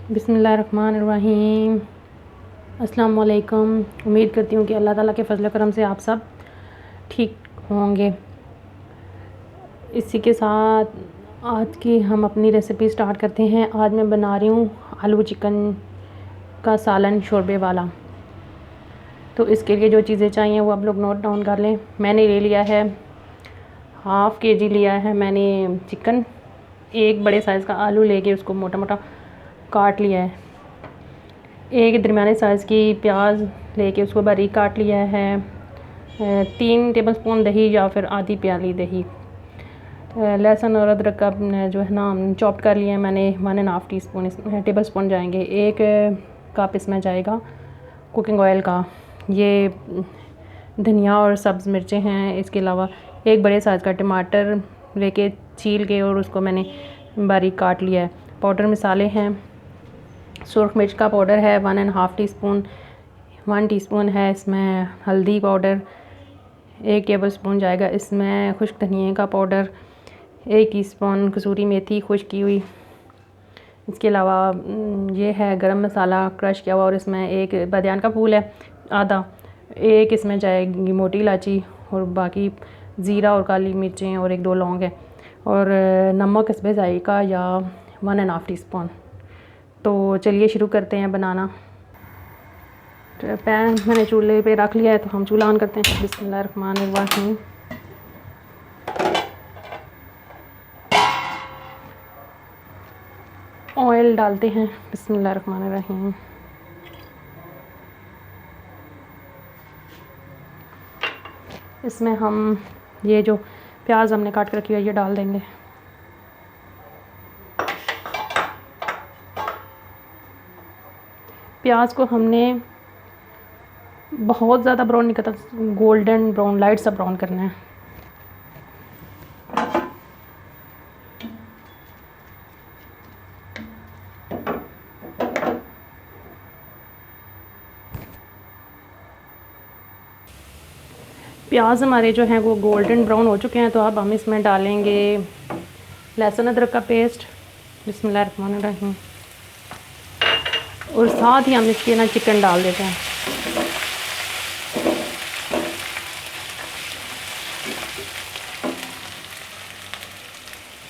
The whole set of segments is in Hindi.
बिस्मिल्लाहिर्रहमानिर्रहीम। अस्सलाम वालेकुम। उम्मीद करती हूँ कि अल्लाह ताला के फजल करम से आप सब ठीक होंगे। इसी के साथ आज की हम अपनी रेसिपी स्टार्ट करते हैं। आज मैं बना रही हूँ आलू चिकन का सालन शोरबे वाला। तो इसके लिए जो चीज़ें चाहिए वो आप लोग नोट डाउन कर लें। मैंने ले लिया है हाफ़ kg लिया है मैंने चिकन। एक बड़े साइज़ का आलू लेके उसको मोटा मोटा काट लिया है। एक दरमियाने साइज़ की प्याज लेके उसको बारीक काट लिया है। 3 टेबलस्पून दही या फिर आधी प्याली दही। लहसुन और अदरक का जो है ना चॉप कर लिया है मैंने 1.5 टीस्पून टेबल स्पून जाएंगे। 1 कप इसमें जाएगा कुकिंग ऑयल का। ये धनिया और सब्ज़ मिर्चें हैं। इसके अलावा एक बड़े साइज़ का टमाटर लेके छील के और उसको मैंने बारीक काट लिया है। पाउडर मसाले हैं। सुरख मिर्च का पाउडर है 1.5 टीस्पून। 1 टीस्पून है इसमें हल्दी पाउडर। 1 टेबलस्पून जाएगा इसमें खुश्क धनिया का पाउडर। 1 टीस्पून कसूरी मेथी खुश्क की हुई। इसके अलावा ये है गरम मसाला क्रश किया हुआ और इसमें एक बादियान का फूल है आधा। एक इसमें जाएगी मोटी इलायची और बाकी ज़ीरा और काली मिर्चें और 1-2 लौंग है और नमक इसमें जाएगा या 1.5 टीस्पून। तो चलिए शुरू करते हैं बनाना। पैन मैंने चूल्हे पे रख लिया है तो हम चूल्हा ऑन करते हैं। बिस्मिल्लाहिर्रहमानिर्रहीम। ऑयल डालते हैं। बिस्मिल्लाहिर्रहमानिर्रहीम। इसमें हम ये जो प्याज हमने काट कर रखी है ये डाल देंगे। प्याज को हमने बहुत ज़्यादा ब्राउन नहीं करता, गोल्डन ब्राउन लाइट सा ब्राउन करना है। प्याज हमारे जो हैं वो गोल्डन ब्राउन हो चुके हैं। तो अब हम इसमें डालेंगे लहसुन अदरक का पेस्ट। बिस्मिल्लाहिर्रहमानिर्रहीम। और साथ ही हम इसके ना चिकन डाल देते हैं।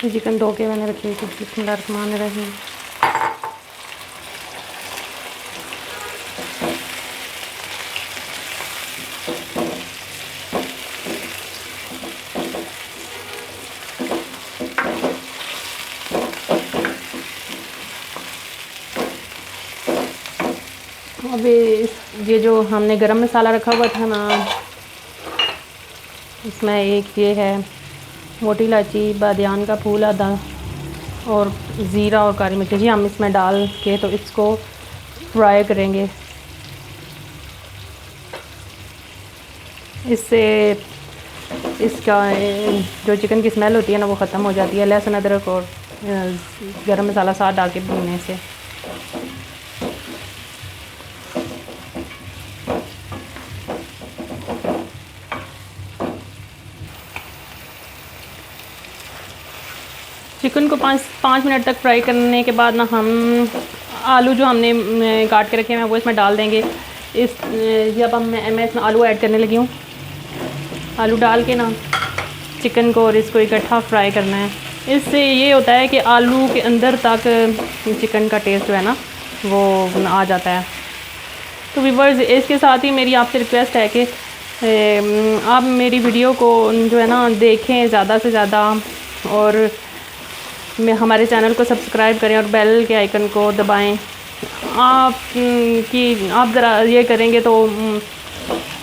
चिकन धो के मैंने रखी थी। बिस्मिल्लाहिर्रहमानिर्रहीम। अभी ये जो हमने गरम मसाला रखा हुआ था ना इसमें एक ये है मोटी इलायची बादियान का फूल आधा और ज़ीरा और काली मिर्च जी हम इसमें डाल के तो इसको फ्राई करेंगे। इससे इसका जो चिकन की स्मेल होती है ना वो ख़त्म हो जाती है लहसुन अदरक और गरम मसाला साथ डाल के भूनने से। चिकन को 5 मिनट तक फ्राई करने के बाद ना हम आलू जो हमने काट के रखे हैं वो इसमें डाल देंगे। जब मैं इसमें आलू ऐड करने लगी हूँ। आलू डाल के ना चिकन को और इसको इकट्ठा फ्राई करना है। इससे ये होता है कि आलू के अंदर तक चिकन का टेस्ट जो है ना वो आ जाता है। तो व्यूअर्स इसके साथ ही मेरी आपसे रिक्वेस्ट है कि आप मेरी वीडियो को जो है ना देखें ज़्यादा से ज़्यादा और हमारे चैनल को सब्सक्राइब करें और बेल के आइकन को दबाएं। आप ज़रा ये करेंगे तो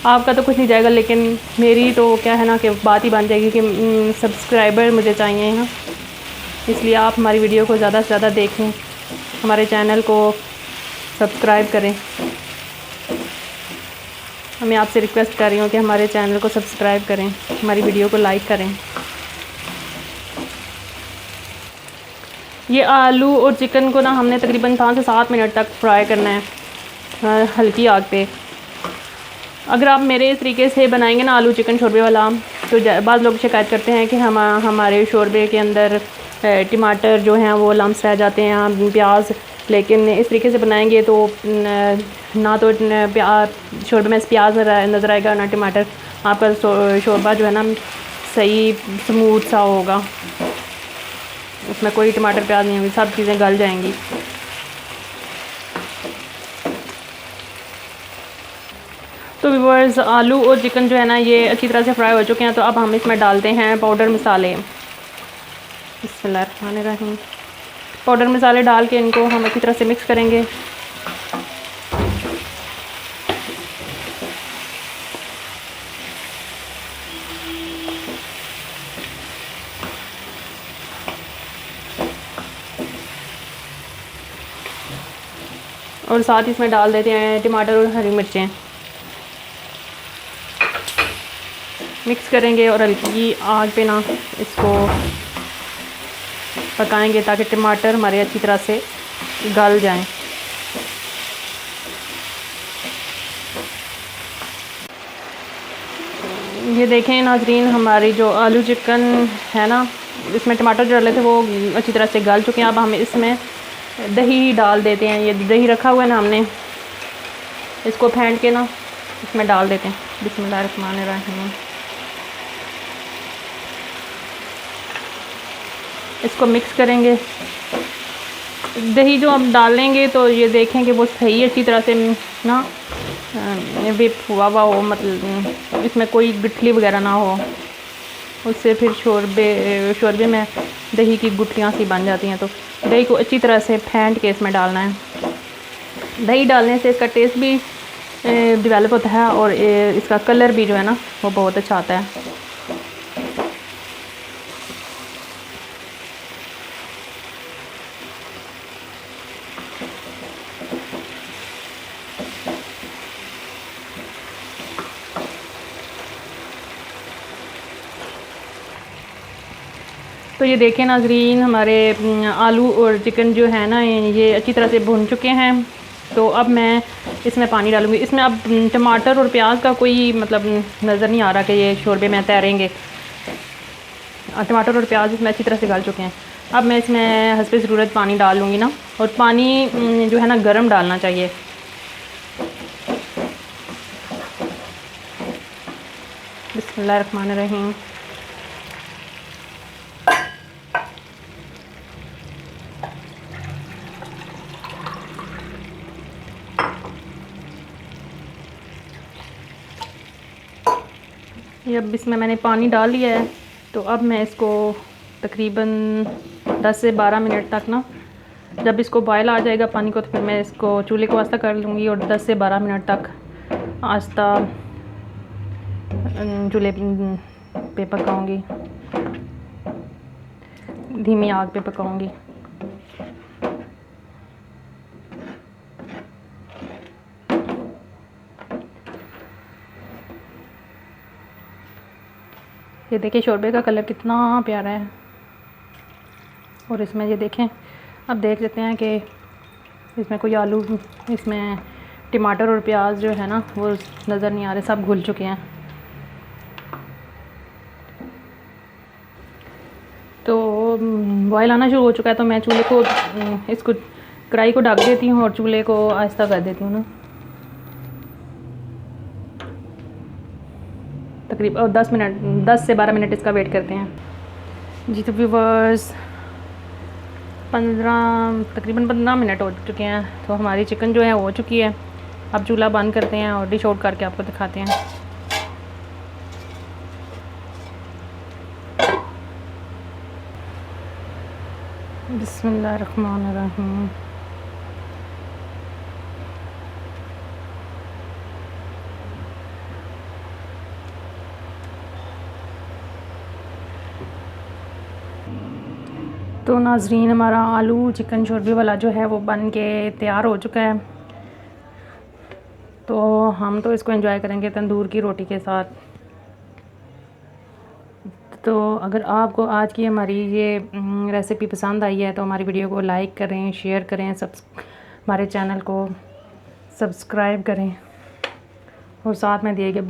आपका तो कुछ नहीं जाएगा लेकिन मेरी तो क्या है ना कि बात ही बन जाएगी कि सब्सक्राइबर मुझे चाहिए हैं। इसलिए आप हमारी वीडियो को ज़्यादा से ज़्यादा देखें, हमारे चैनल को सब्सक्राइब करें। मैं आपसे रिक्वेस्ट कर रही हूँ कि हमारे चैनल को सब्सक्राइब करें, हमारी वीडियो को लाइक करें। ये आलू और चिकन को ना हमने तकरीबन 5 से 7 मिनट तक फ्राई करना है हल्की आग पे। अगर आप मेरे इस तरीके से बनाएंगे ना आलू चिकन शोरबे वाला तो बाद लोग शिकायत करते हैं कि हमारे शोरबे के अंदर टमाटर जो हैं वो लम्स रह जाते हैं, प्याज लेकिन इस तरीके से बनाएंगे तो ना तो शोरबे में प्याज नज़र आएगा ना टमाटर, आपका शोरबा जो है ना सही स्मूथ सा होगा, उसमें कोई टमाटर प्याज नहीं होगी, सब चीज़ें गल जाएंगी। तो व्यूअर्स आलू और चिकन जो है ना ये अच्छी तरह से फ्राई हो चुके हैं। तो अब हम इसमें डालते हैं पाउडर मसाले। बिस्मिल्लाहिर्रहमानिर्रहीम। पाउडर मसाले डाल के इनको हम अच्छी तरह से मिक्स करेंगे। और साथ ही इसमें डाल देते हैं टमाटर और हरी मिर्चें, मिक्स करेंगे और हल्की आग पे ना इसको पकाएंगे ताकि टमाटर हमारे अच्छी तरह से गल जाएं। ये देखें नाजरीन, हमारी जो आलू चिकन है ना इसमें टमाटर जो डाले थे वो अच्छी तरह से गल चुके हैं। अब हम इसमें दही डाल देते हैं। ये दही रखा हुआ है ना हमने, इसको फेंट के ना इसमें डाल देते हैं। बिस्मिल्लाहिर्रहमानिर्रहीम। इसको मिक्स करेंगे। दही जो हम डालेंगे तो ये देखें कि वो सही अच्छी तरह से ना विप हुआ हो, मतलब इसमें कोई गुठली वगैरह ना हो, उससे फिर शोरबे में दही की गुठलियाँ सी बन जाती हैं। तो दही को अच्छी तरह से फेंट के इसमें डालना है। दही डालने से इसका टेस्ट भी डेवलप होता है और इसका कलर भी जो है ना वो बहुत अच्छा आता है। तो ये देखें नाजरीन, हमारे आलू और चिकन जो है ना ये अच्छी तरह से भुन चुके हैं। तो अब मैं इसमें पानी डालूँगी। इसमें अब टमाटर और प्याज का कोई मतलब नज़र नहीं आ रहा कि ये शोरबे में तैरेंगे। टमाटर और प्याज इसमें अच्छी तरह से गल चुके हैं। अब मैं इसमें हस्बे ज़रूरत पानी डाल लूँगी ना, और पानी जो है ना गर्म डालना चाहिए। बिस्मिल्लाहिर्रहमानिर्रहीम। ये अब इसमें मैंने पानी डाल लिया है। तो अब मैं इसको तकरीबन 10 से 12 मिनट तक ना, जब इसको बॉयल आ जाएगा पानी को तो फिर मैं इसको चूल्हे को आस्ता कर लूँगी और 10 से 12 मिनट तक आस्ता चूल्हे पे पकाऊँगी, धीमी आग पे पकाऊँगी। ये देखिए शोरबे का कलर कितना प्यारा है। और इसमें ये देखें, अब देख लेते हैं कि इसमें कोई आलू, इसमें टमाटर और प्याज जो है ना वो नज़र नहीं आ रहे, सब घुल चुके हैं। तो बॉयल आना शुरू हो चुका है। तो मैं चूल्हे को इसको कढ़ाई को ढक देती हूँ और चूल्हे को आहिस्ता कर देती हूँ ना। तकरीबन 10 से 12 मिनट इसका वेट करते हैं जी। तो व्यूअर्स तकरीबन 15 मिनट हो चुके हैं। तो हमारी चिकन जो है हो चुकी है। अब चूल्हा बंद करते हैं और डिश आउट करके आपको दिखाते हैं। बिस्मिल्लाहिर्रहमानिर्रहीम। तो नाजरीन, हमारा आलू चिकन शोरबे वाला जो है वो बन के तैयार हो चुका है। तो हम तो इसको एंजॉय करेंगे तंदूर की रोटी के साथ। तो अगर आपको आज की हमारी ये रेसिपी पसंद आई है तो हमारी वीडियो को लाइक करें, शेयर करें, हमारे चैनल को सब्सक्राइब करें और साथ में दिए गए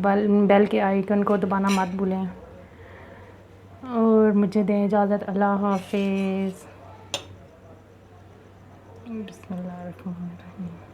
बेल के आइकन को दबाना मत भूलें। और मुझे दें इजाज़त। अल्लाह हाफिज़। बिस्मिल्लाहिर्रहमानिर्रहीम।